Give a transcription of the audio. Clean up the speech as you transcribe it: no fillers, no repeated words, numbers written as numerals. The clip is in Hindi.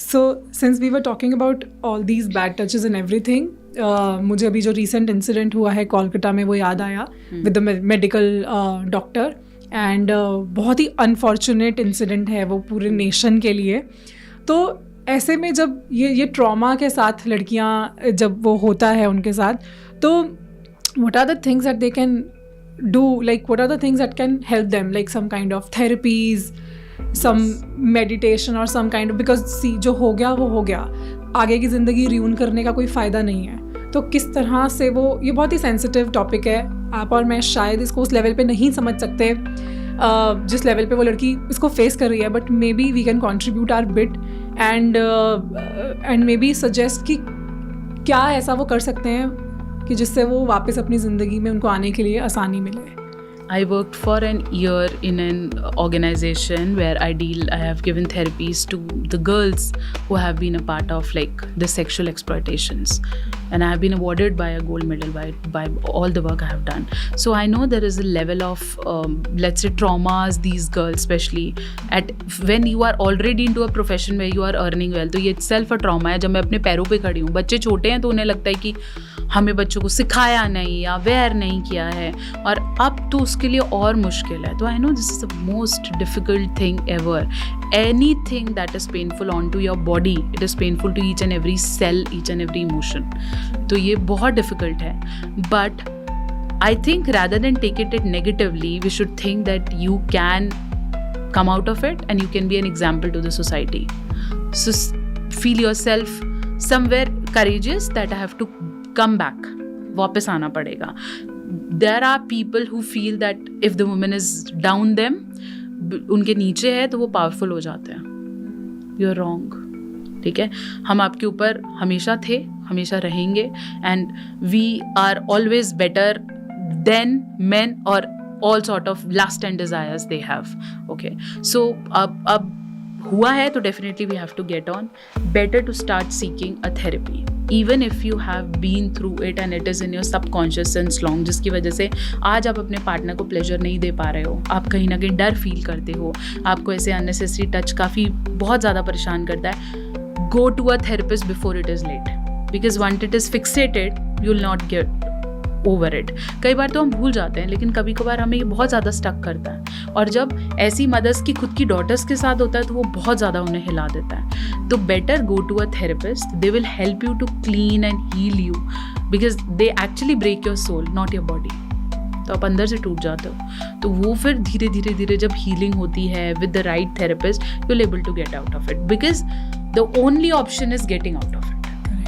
So since we were talking about all these bad touches and everything, मुझे अभी जो recent incident हुआ है कोलकाता में वो याद आया with the medical doctor and बहुत ही unfortunate incident है वो पूरे nation के लिए. तो ऐसे में जब ये ट्रॉमा के साथ लड़कियां जब वो होता है उनके साथ, तो what are the things that they can do, like what are the things that can help them, like some kind of therapies, some meditation or some kind of, because see जो हो गया वो हो गया, आगे की ज़िंदगी रियून करने का कोई फ़ायदा नहीं है. तो किस तरह से वो, ये बहुत ही सेंसिटिव टॉपिक है, आप और मैं शायद इसको उस लेवल पे नहीं समझ सकते जिस लेवल पे वो लड़की इसको फेस कर रही है, but maybe we can contribute our bit and maybe suggest कि क्या ऐसा वो कर सकते हैं कि जिससे वो वापस अपनी ज़िंदगी में उनको आने के लिए आसानी मिले. I worked for an year in an organization where I have given therapies to the girls who have been a part of like the sexual exploitations, and I have been awarded by a gold medal by all the work I have done. So I know there is a level of let's say traumas these girls, especially at when you are already into a profession where you are earning well, तो ये itself a trauma है. जब मैं अपने पैरों पे खड़ी हूँ, बच्चे छोटे हैं तो उन्हें लगता है कि हमें बच्चों को सिखाया नहीं या अवेयर नहीं किया है, और अब तो उसके लिए और मुश्किल है. तो I know this is the most difficult thing ever. Anything that is painful on to your body, it is painful to each and every cell, each and every emotion. तो ये बहुत डिफ़िकल्ट है. But I think rather than take it negatively, we should think that you can come out of it and you can be an example to the society. So feel yourself somewhere courageous that I have to come back, वापस आना पड़ेगा. There are people who feel that if the woman is down them, उनके नीचे है तो वो पावरफुल हो जाते हैं. You're wrong. ठीक है, हम आपके ऊपर हमेशा थे, हमेशा रहेंगे, and we are always better than men or all sort of lust and desires they have. Okay, so अब हुआ है तो definitely we have to get on. Better to start seeking a therapy, even if you have been through it and it is in your subconscious since long, जिसकी वजह से आज आप अपने पार्टनर को प्लेजर नहीं दे पा रहे हो, आप कहीं ना कहीं डर फील करते हो, आपको ऐसे अननेसेसरी टच काफ़ी बहुत ज़्यादा परेशान करता है. Go to a therapist before it is late, because once it is fixated, you will not get over it. कई बार तो हम भूल जाते हैं, लेकिन कभी कभार हमें ये बहुत ज़्यादा स्टक करता है, और जब ऐसी मदर्स की खुद की डॉटर्स के साथ होता है तो वो बहुत ज़्यादा उन्हें हिला देता है. तो better go to a therapist. They will help you to clean and heal you, because they actually break your soul, not your body. तो आप अंदर से टूट जाते हो. तो वो फिर धीरे धीरे धीरे जब हीलिंग होती है with the right therapist, you will able to get out of it, because the only option is getting out of it.